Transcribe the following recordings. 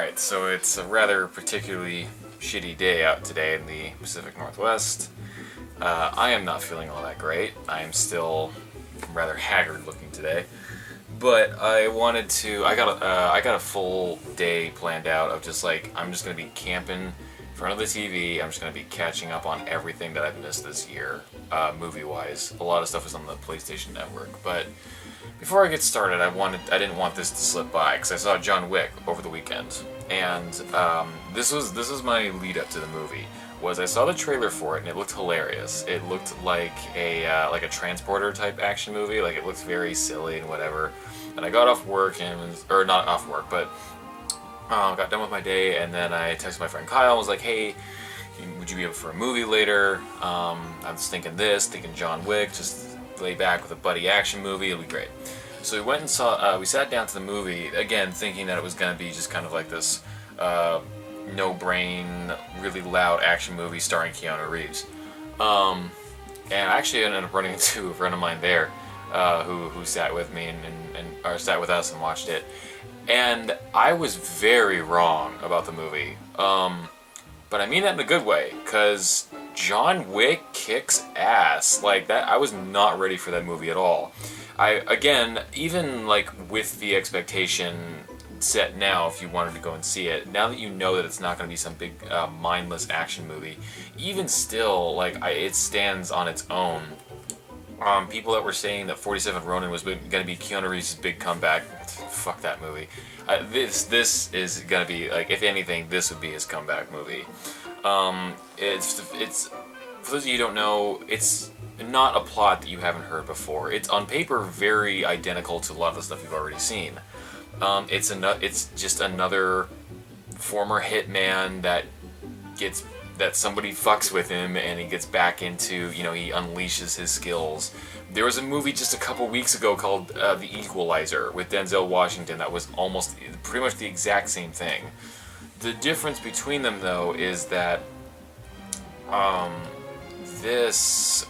Alright, so it's a rather particularly shitty day out today in the Pacific Northwest. I am not feeling all that great. I am still rather haggard looking today. But I wanted to. I got a full day planned out of just like I'm just gonna be camping in front of the TV. I'm just gonna be catching up on everything that I've missed this year, movie-wise. A lot of stuff is on the PlayStation Network, but before I get started, I didn't want this to slip by because I saw John Wick over the weekend, and this was my lead up to the movie. Was I saw the trailer for it and it looked hilarious. It looked like a transporter type action movie. Like it looked very silly and whatever. And I got off work or not off work, but got done with my day, and then I texted my friend Kyle and was like, "Hey, would you be up for a movie later? I was thinking John Wick, just lay back with a buddy action movie. It'll be great." So we went and saw. We sat down to the movie again, thinking that it was gonna be just kind of like this no-brain, really loud action movie starring Keanu Reeves. And I actually ended up running into a friend of mine there, who sat with me or sat with us and watched it. And I was very wrong about the movie. But I mean that in a good way, because John Wick kicks ass. Like that, I was not ready for that movie at all. Even like with the expectation set now, if you wanted to go and see it, now that you know that it's not going to be some big mindless action movie, even still, like it stands on its own. People that were saying that 47 Ronin was going to be Keanu Reeves' big comeback, fuck that movie. This is going to be, like, if anything, this would be his comeback movie. It's for those of you who don't know, it's not a plot that you haven't heard before. It's on paper very identical to a lot of the stuff you've already seen. It's just another former hitman that somebody fucks with him and he gets back into, he unleashes his skills. There was a movie just a couple weeks ago called The Equalizer with Denzel Washington that was almost pretty much the exact same thing. The difference between them, though, is that this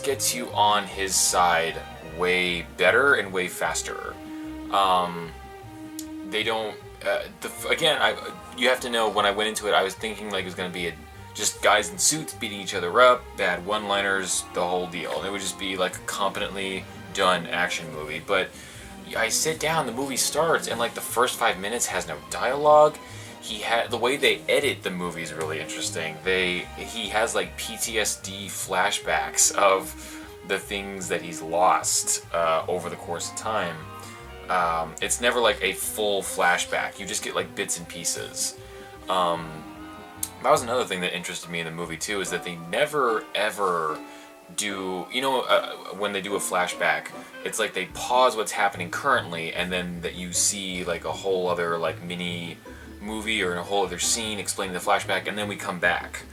gets you on his side way better and way faster. They don't. You have to know, when I went into it, I was thinking like it was going to be just guys in suits beating each other up, bad one-liners, the whole deal. And it would just be like a competently done action movie. But I sit down, the movie starts, and like the first 5 minutes has no dialogue. The way they edit the movie is really interesting. He has like PTSD flashbacks of the things that he's lost over the course of time. It's never like a full flashback. You just get like bits and pieces. That was another thing that interested me in the movie too, is that they never ever do, when they do a flashback, it's like they pause what's happening currently, and then that you see like a whole other like mini movie or a whole other scene explaining the flashback, and then we come back.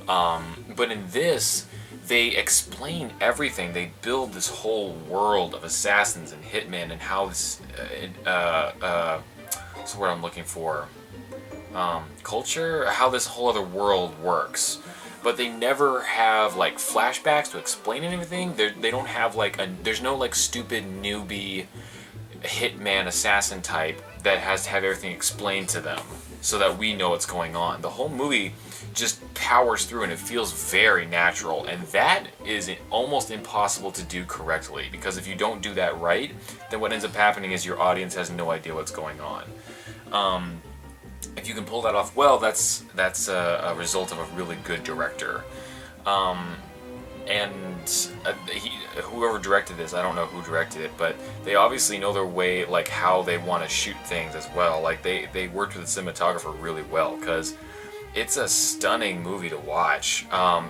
But in this, they explain everything. They build this whole world of assassins and hitmen and how this, what's the word I'm looking for? Culture? How this whole other world works. But they never have like flashbacks to explain anything. They don't have like there's no like stupid newbie hitman assassin type that has to have everything explained to them so that we know what's going on. The whole movie just powers through and it feels very natural, and that is almost impossible to do correctly, because if you don't do that right, then what ends up happening is your audience has no idea what's going on. If you can pull that off well, that's a result of a really good director. Whoever directed this, I don't know who directed it, but they obviously know their way, like how they want to shoot things as well. Like they worked with the cinematographer really well, because it's a stunning movie to watch.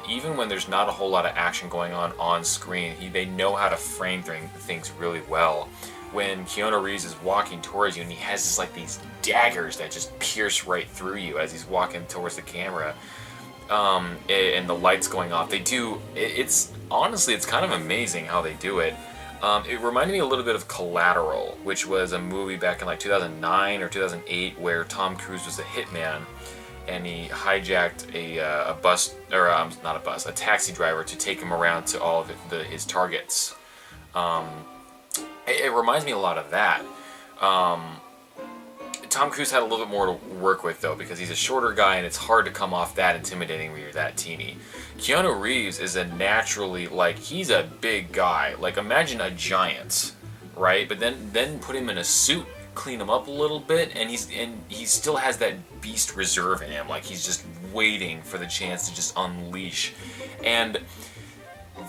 Even when there's not a whole lot of action going on screen, they know how to frame things really well. When Keanu Reeves is walking towards you and he has these daggers that just pierce right through you as he's walking towards the camera, and the lights going off, it's honestly, it's kind of amazing how they do it. It reminded me a little bit of Collateral, which was a movie back in like 2009 or 2008 where Tom Cruise was a hitman and he hijacked a taxi driver to take him around to all of his targets. It reminds me a lot of that. Tom Cruise had a little bit more to work with, though, because he's a shorter guy and it's hard to come off that intimidating when you're that teeny. Keanu Reeves is a naturally, like, he's a big guy. Like, imagine a giant, right? But then put him in a suit, clean him up a little bit, and he still has that beast reserve in him. Like, he's just waiting for the chance to just unleash. And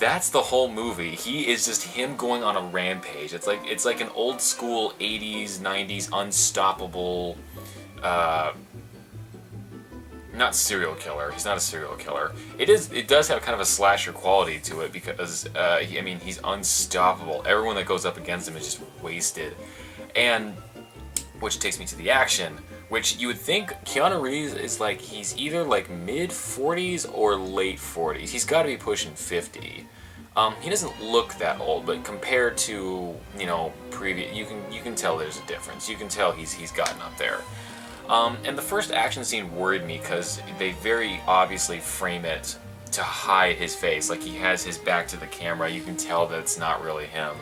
that's the whole movie. He is just him going on a rampage. It's like an old school 80s, 90s unstoppable, not serial killer. He's not a serial killer. It does have kind of a slasher quality to it because he's unstoppable. Everyone that goes up against him is just wasted. And which takes me to the action, which you would think Keanu Reeves is like, he's either like mid 40s or late 40s. He's got to be pushing 50. He doesn't look that old, but compared to, previous, you can tell there's a difference. You can tell he's gotten up there. And the first action scene worried me because they very obviously frame it to hide his face. Like, he has his back to the camera. You can tell that it's not really him.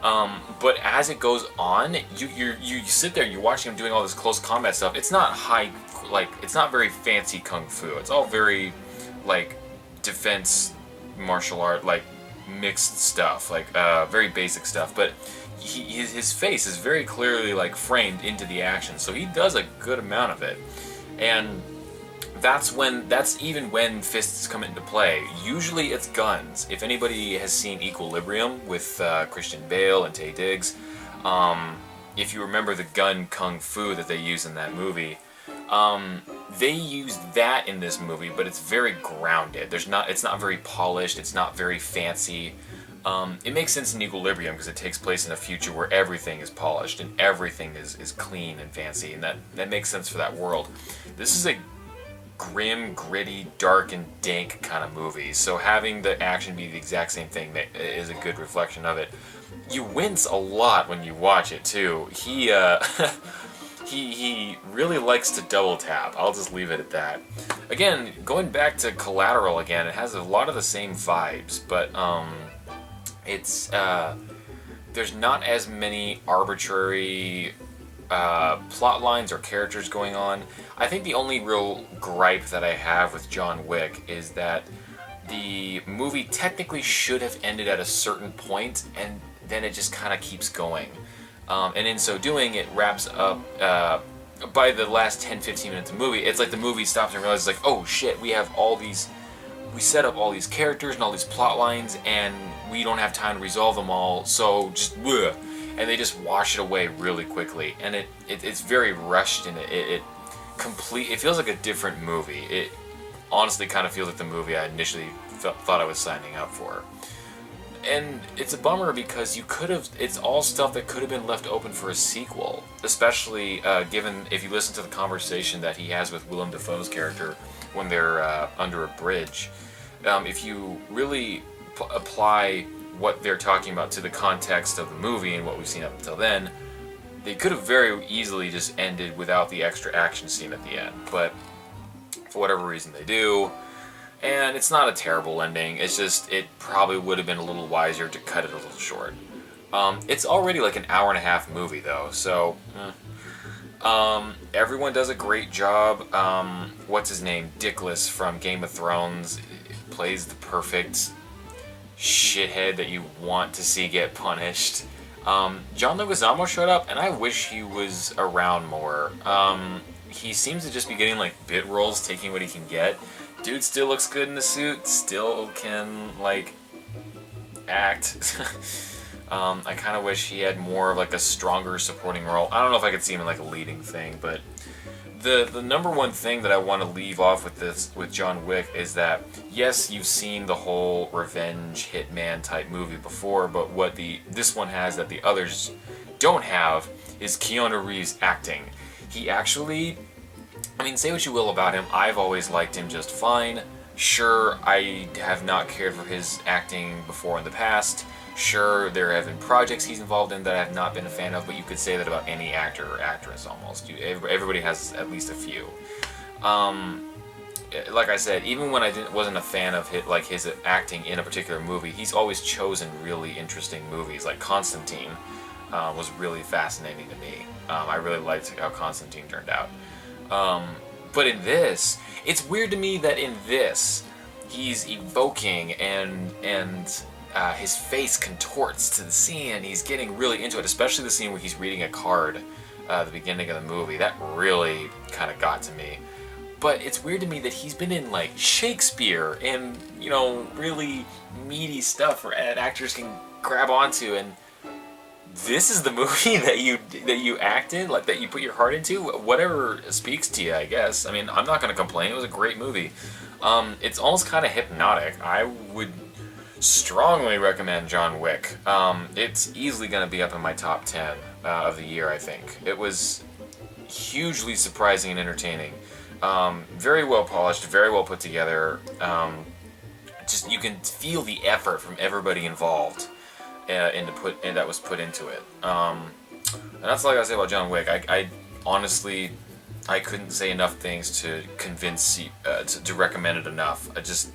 But as it goes on, you sit there, you're watching him doing all this close combat stuff. It's not it's not very fancy kung fu. It's all very, like, defense, martial art, like, mixed stuff, like, very basic stuff. But his face is very clearly, like, framed into the action, so he does a good amount of it. And that's even when fists come into play. Usually it's guns. If anybody has seen Equilibrium with Christian Bale and Taye Diggs, if you remember the gun kung fu that they use in that movie, they use that in this movie, but it's very grounded. It's not very polished. It's not very fancy. It makes sense in Equilibrium because it takes place in a future where everything is polished and everything is clean and fancy, and that makes sense for that world. This is a grim, gritty, dark, and dank kind of movie, so having the action be the exact same thing is a good reflection of it. You wince a lot when you watch it too. He really likes to double tap. I'll just leave it at that. Again, going back to Collateral again, it has a lot of the same vibes, but it's there's not as many arbitrary plot lines or characters going on. I think the only real gripe that I have with John Wick is that the movie technically should have ended at a certain point, and then it just kind of keeps going. And in so doing, it wraps up by the last 10-15 minutes of the movie. It's like the movie stops and realizes, like, oh shit, we set up all these characters and all these plot lines, and we don't have time to resolve them all, so just bleh. And they just wash it away really quickly, and it's very rushed, and it feels like a different movie. It honestly kind of feels like the movie I initially thought I was signing up for. And it's a bummer because it's all stuff that could have been left open for a sequel, especially given if you listen to the conversation that he has with Willem Dafoe's character when they're under a bridge. If you really apply what they're talking about to the context of the movie and what we've seen up until then, they could have very easily just ended without the extra action scene at the end. But for whatever reason they do. And it's not a terrible ending, it's just, it probably would have been a little wiser to cut it a little short. It's already like an hour-and-a-half movie, though, so... everyone does a great job. What's his name? Dickless from Game of Thrones plays the perfect shithead that you want to see get punished. John Leguizamo showed up, and I wish he was around more. He seems to just be getting, like, bit roles, taking what he can get. Dude still looks good in the suit, still can, like, act. I kind of wish he had more of, like, a stronger supporting role. I don't know if I could see him in, like, a leading thing, but the number one thing that I want to leave off with John Wick is that, yes, you've seen the whole revenge hitman type movie before, but what this one has that the others don't have is Keanu Reeves acting. He actually... I mean, say what you will about him, I've always liked him just fine. Sure, I have not cared for his acting before in the past. Sure, there have been projects he's involved in that I have not been a fan of, but you could say that about any actor or actress almost. Everybody has at least a few. Like I said, even when I wasn't a fan of his acting in a particular movie, he's always chosen really interesting movies, like Constantine. was really fascinating to me. I really liked how Constantine turned out. But in this, it's weird to me that in this, he's evoking and his face contorts to the scene, and he's getting really into it, especially the scene where he's reading a card at the beginning of the movie. That really kind of got to me. But it's weird to me that he's been in like Shakespeare and, you know, really meaty stuff that actors can grab onto, and this is the movie that you act in, like that you put your heart into. Whatever speaks to you, I guess. I mean, I'm not gonna complain. It was a great movie. It's almost kind of hypnotic. I would strongly recommend John Wick. It's easily gonna be up in my top 10 of the year. I think it was hugely surprising and entertaining. Very well polished, very well put together. Just you can feel the effort from everybody involved, and that was put into it. And that's all I gotta say about John Wick. I honestly, I couldn't say enough things to convince you, to recommend it enough. I just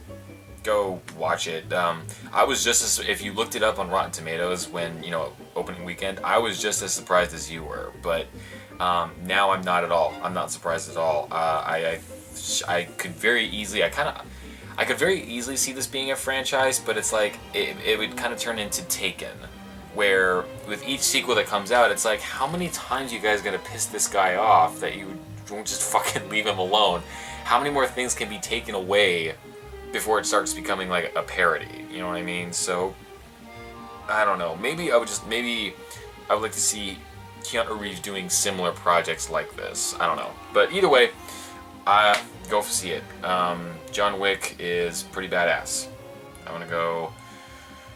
go watch it. I was just as, if you looked it up on Rotten Tomatoes when, you know, opening weekend, I was just as surprised as you were. But now I'm not at all. I'm not surprised at all. I could very easily, I could very easily see this being a franchise, but it's like, it would kind of turn into Taken, where with each sequel that comes out, it's like, how many times you guys gonna piss this guy off that you won't just fucking leave him alone? How many more things can be taken away before it starts becoming like a parody? You know what I mean? So, I don't know. Maybe I would like to see Keanu Reeves doing similar projects like this. I don't know. But either way, go see it. John Wick is pretty badass. I'm gonna go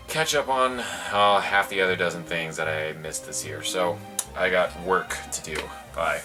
catch up on half the other dozen things that I missed this year. So I got work to do. Bye.